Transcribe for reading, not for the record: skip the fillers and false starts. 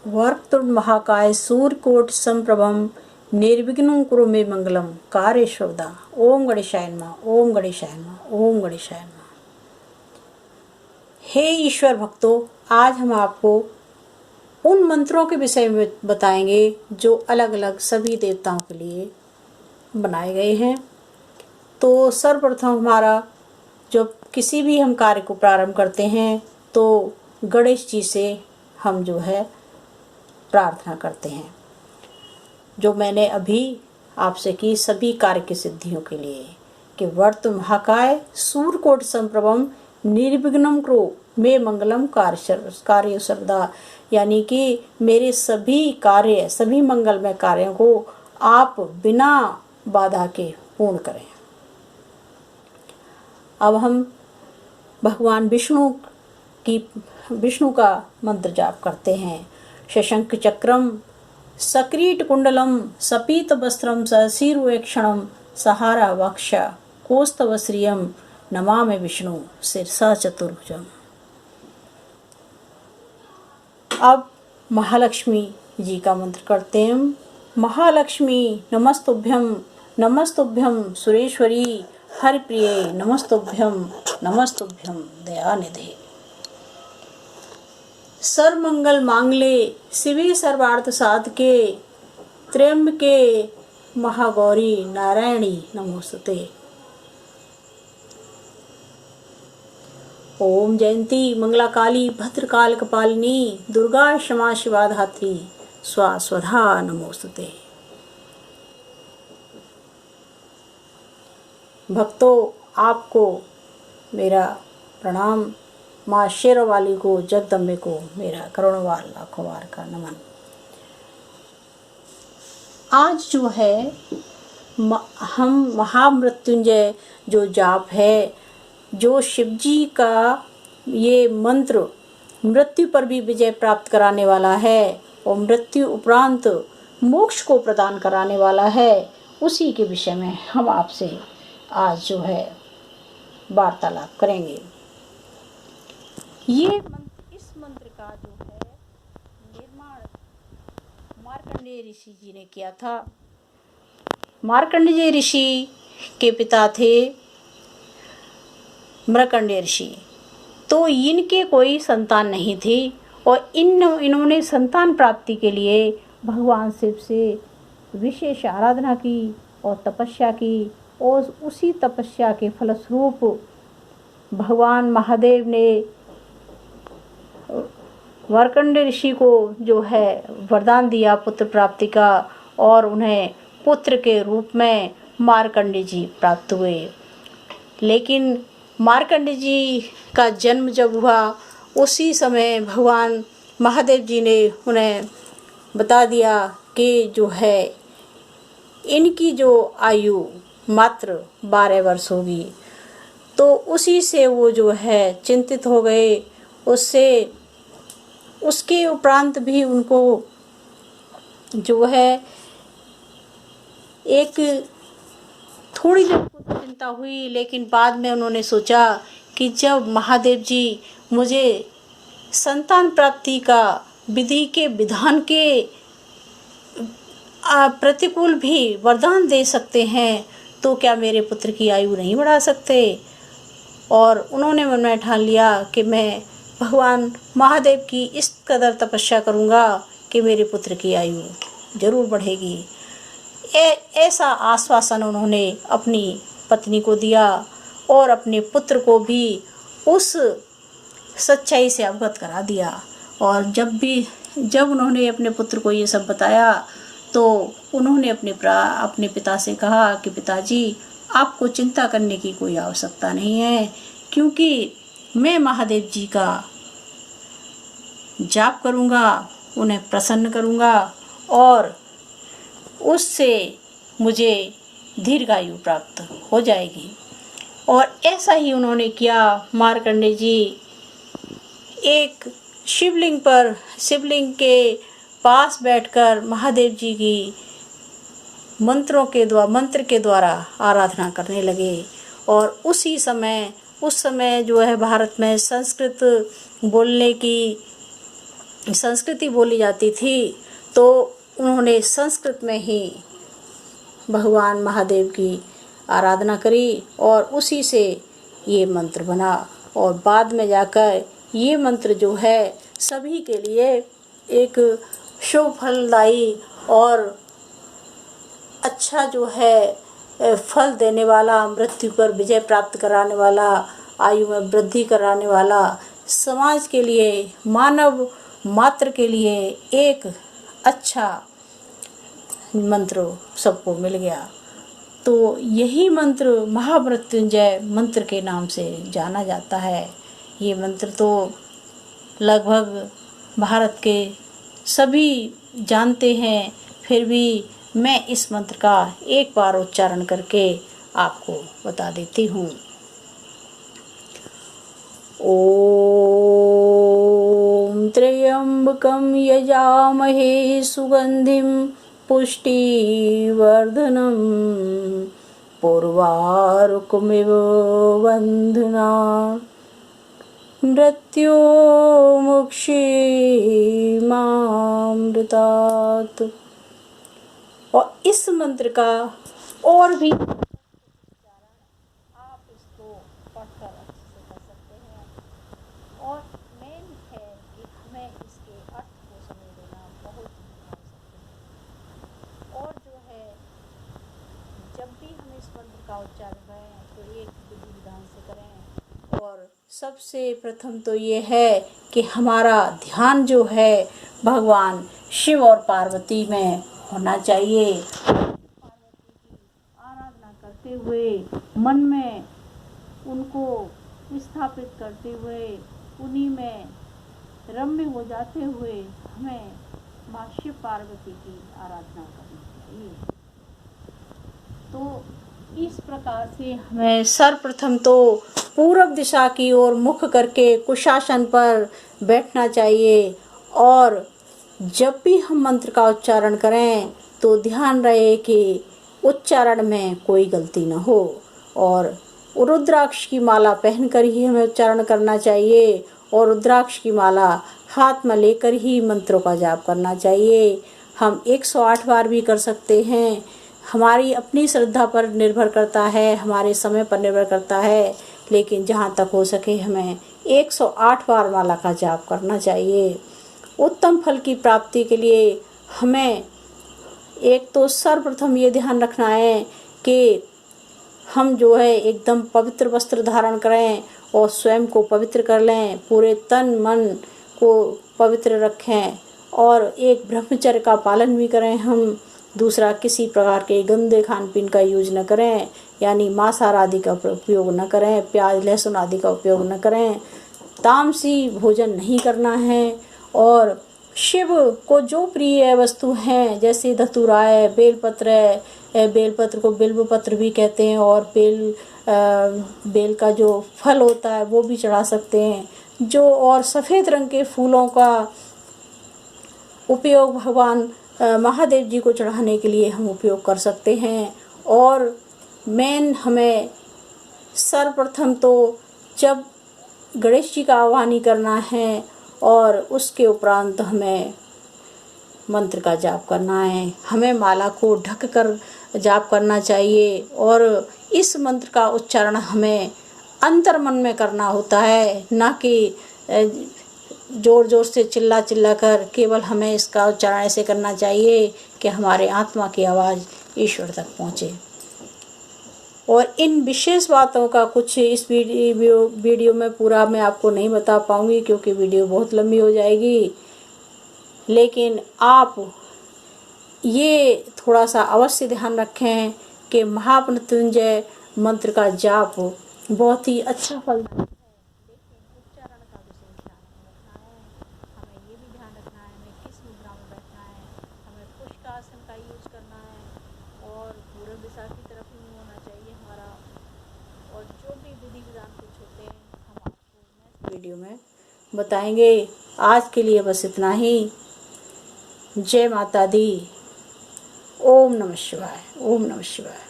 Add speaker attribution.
Speaker 1: वक्रतुंड महाकाय सूर्यकोटि समप्रभं निर्विघ्नं कुरु मे मंगलम कार्ये सर्वदा। ओम गणेशाय नमः, ओम गणेशाय नमः, ओम गणेशाय नमः। हे ईश्वर भक्तों, आज हम आपको उन मंत्रों के विषय में बताएंगे जो अलग अलग सभी देवताओं के लिए बनाए गए हैं। तो सर्वप्रथम हमारा जब किसी भी हम कार्य को प्रारंभ करते हैं तो गणेश जी से हम जो है प्रार्थना करते हैं, जो मैंने अभी आपसे की सभी कार्य की सिद्धियों के लिए कि वर्त महाकाय सूर्यकोटि समप्रभं निर्विघ्नं कुरु मे मंगलम कार्य सर्वदा, यानी कि मेरे सभी कार्य, सभी मंगलमय कार्यों को आप बिना बाधा के पूर्ण करें। अब हम भगवान विष्णु का मंत्र जाप करते हैं। शशंक चक्रम सक्रीट कुंडलम सपीत वस्त्रम सशिरोक्षणम सहारा वक्ष कौस्तव श्रियम नमामि विष्णु शिरसा चतुर्भुजम। अब महालक्ष्मी जी का मंत्र करते हैं। महालक्ष्मी नमस्तुभ्यं नमस्तुभ्यं सुरेश्वरी हरिप्रिये नमस्तुभ्यं नमस्तुभ्यं दयानिधे। सर्वमंगल मांगले शिवे सर्वार्थ साधके त्र्यंबके महागौरी नारायणी नमोस्तुते। ओम जयंती मंगला काली भद्रकाल कपालिनी दुर्गा क्षमा शिवा धात्री स्वधा नमोस्तुते। भक्तों, आपको मेरा प्रणाम। माँ शेरवाली को, जगदम्बे को मेरा करोड़वार लाखों बार का नमन। आज जो है हम महामृत्युंजय जो जाप है, जो शिवजी का ये मंत्र मृत्यु पर भी विजय प्राप्त कराने वाला है और मृत्यु उपरांत मोक्ष को प्रदान कराने वाला है, उसी के विषय में हम आपसे आज जो है वार्तालाप करेंगे। इस मंत्र का जो है निर्माण मार्कंडेय ऋषि जी ने किया था। मार्कंडेय ऋषि के पिता थे मृकंडेय ऋषि। तो इनके कोई संतान नहीं थी और इन्होंने संतान प्राप्ति के लिए भगवान शिव से विशेष आराधना की और तपस्या की, और उसी तपस्या के फलस्वरूप भगवान महादेव ने मार्कंडेय ऋषि को जो है वरदान दिया पुत्र प्राप्ति का, और उन्हें पुत्र के रूप में मार्कंडेय जी प्राप्त हुए। लेकिन मार्कंडेय जी का जन्म जब हुआ, उसी समय भगवान महादेव जी ने उन्हें बता दिया कि जो है इनकी जो आयु मात्र 12 वर्ष होगी। तो उसी से वो जो है चिंतित हो गए। उसके उपरांत भी उनको जो है एक थोड़ी देर को चिंता हुई, लेकिन बाद में उन्होंने सोचा कि जब महादेव जी मुझे संतान प्राप्ति का विधि के विधान के प्रतिकूल भी वरदान दे सकते हैं, तो क्या मेरे पुत्र की आयु नहीं बढ़ा सकते। और उन्होंने मन में ठान लिया कि मैं भगवान महादेव की इस कदर तपस्या करूंगा कि मेरे पुत्र की आयु जरूर बढ़ेगी। ऐसा आश्वासन उन्होंने अपनी पत्नी को दिया और अपने पुत्र को भी उस सच्चाई से अवगत करा दिया। और जब उन्होंने अपने पुत्र को ये सब बताया, तो उन्होंने अपने पिता से कहा कि पिताजी, आपको चिंता करने की कोई आवश्यकता नहीं है, क्योंकि मैं महादेव जी का जाप करूंगा, उन्हें प्रसन्न करूंगा और उससे मुझे दीर्घायु प्राप्त हो जाएगी। और ऐसा ही उन्होंने किया। मार्कंडेय जी एक शिवलिंग के पास बैठकर महादेव जी की मंत्र के द्वारा आराधना करने लगे। और उस समय जो है भारत में संस्कृत बोलने की संस्कृति बोली जाती थी, तो उन्होंने संस्कृत में ही भगवान महादेव की आराधना करी और उसी से ये मंत्र बना। और बाद में जाकर ये मंत्र जो है सभी के लिए एक शुभ फलदायी और अच्छा जो है फल देने वाला, मृत्यु पर विजय प्राप्त कराने वाला, आयु में वृद्धि कराने वाला, समाज के लिए, मानव मात्र के लिए एक अच्छा मंत्र सबको मिल गया। तो यही मंत्र महामृत्युंजय मंत्र के नाम से जाना जाता है। ये मंत्र तो लगभग भारत के सभी जानते हैं, फिर भी मैं इस मंत्र का एक बार उच्चारण करके आपको बता देती हूँ। ओम त्र्यंबकं यजामहे सुगंधिं पुष्टिवर्धनम् उर्वारुकमिव बन्धना मृत्योर्मुक्षीमामृतात्। और इस मंत्र का और भी आप इसको पढ़कर अच्छे से कर सकते हैं। और मेन है कि हमें इसके अर्थ को समझ लेना बहुत आवश्यक है। और जो है जब भी हम इस मंत्र का उच्चारण करें तो एक विधि विधान से करें। और सबसे प्रथम तो ये है कि हमारा ध्यान जो है भगवान शिव और पार्वती में होना चाहिए। पार्वती की आराधना करते हुए, मन में उनको स्थापित करते हुए, उन्हीं में रम्य हो जाते हुए हमें माँ शिव पार्वती की आराधना करनी चाहिए। तो इस प्रकार से हमें सर्वप्रथम तो पूरब दिशा की ओर मुख करके कुशासन पर बैठना चाहिए। और जब भी हम मंत्र का उच्चारण करें तो ध्यान रहे कि उच्चारण में कोई गलती न हो। और रुद्राक्ष की माला पहनकर ही हमें उच्चारण करना चाहिए और रुद्राक्ष की माला हाथ में लेकर ही मंत्रों का जाप करना चाहिए। हम 108 बार भी कर सकते हैं। हमारी अपनी श्रद्धा पर निर्भर करता है, हमारे समय पर निर्भर करता है, लेकिन जहाँ तक हो सके हमें 108 बार माला का जाप करना चाहिए। उत्तम फल की प्राप्ति के लिए हमें एक तो सर्वप्रथम ये ध्यान रखना है कि हम जो है एकदम पवित्र वस्त्र धारण करें और स्वयं को पवित्र कर लें, पूरे तन मन को पवित्र रखें और एक ब्रह्मचर्य का पालन भी करें हम। दूसरा, किसी प्रकार के गंदे खान पीन का यूज न करें, यानी मांसाहार आदि का उपयोग न करें, प्याज लहसुन आदि का उपयोग न करें, तामसी भोजन नहीं करना है। और शिव को जो प्रिय वस्तु हैं जैसे धतूरा है, बेलपत्र है, बेलपत्र को बिल्व पत्र भी कहते हैं, और बेल का जो फल होता है वो भी चढ़ा सकते हैं। जो और सफ़ेद रंग के फूलों का उपयोग भगवान महादेव जी को चढ़ाने के लिए हम उपयोग कर सकते हैं। और मेन हमें सर्वप्रथम तो जब गणेश जी का आह्वान करना है और उसके उपरांत हमें मंत्र का जाप करना है। हमें माला को ढक कर जाप करना चाहिए और इस मंत्र का उच्चारण हमें अंतर मन में करना होता है, ना कि जोर जोर से चिल्ला चिल्ला कर। केवल हमें इसका उच्चारण ऐसे करना चाहिए कि हमारे आत्मा की आवाज़ ईश्वर तक पहुँचे। और इन विशेष बातों का कुछ इस वीडियो में पूरा मैं आपको नहीं बता पाऊँगी क्योंकि वीडियो बहुत लंबी हो जाएगी, लेकिन आप ये थोड़ा सा अवश्य ध्यान रखें कि महामृत्युंजय मंत्र का जाप बहुत ही अच्छा फल है, लेकिन उच्चारण का विशेष ध्यान रखना है। हमें ये भी ध्यान रखना है हमें किस मुद्रा में बैठना है, हमें पुष्टासन का यूज करना है और पूरब दिशा की तरफ ही होना चाहिए हमारा। और जो भी विधि विधान कुछ होते हैं हम आपको नेक्स्ट वीडियो में बताएंगे। आज के लिए बस इतना ही। जय माता दी। ओम नमः शिवाय। ओम नमः शिवाय।